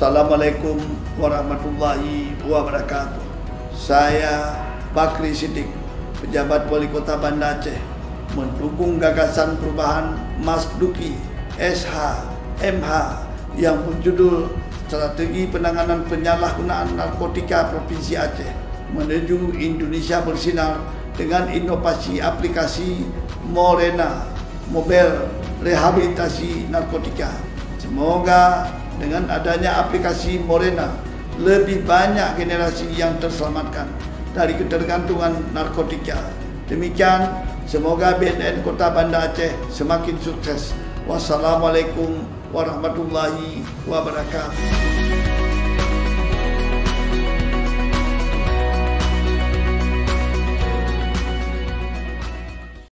Assalamualaikum warahmatullahi wabarakatuh. Saya Bakri Siddiq, pejabat Wali Kota Banda Aceh, mendukung gagasan perubahan Mas Duki SH MH yang berjudul Strategi Penanganan Penyalahgunaan Narkotika Provinsi Aceh menuju Indonesia Bersinar dengan inovasi aplikasi Morena, Mobile Rehabilitasi Narkotika. Semoga dengan adanya aplikasi Morena, lebih banyak generasi yang terselamatkan dari ketergantungan narkotika. Demikian, semoga BNN Kota Banda Aceh semakin sukses. Wassalamualaikum warahmatullahi wabarakatuh.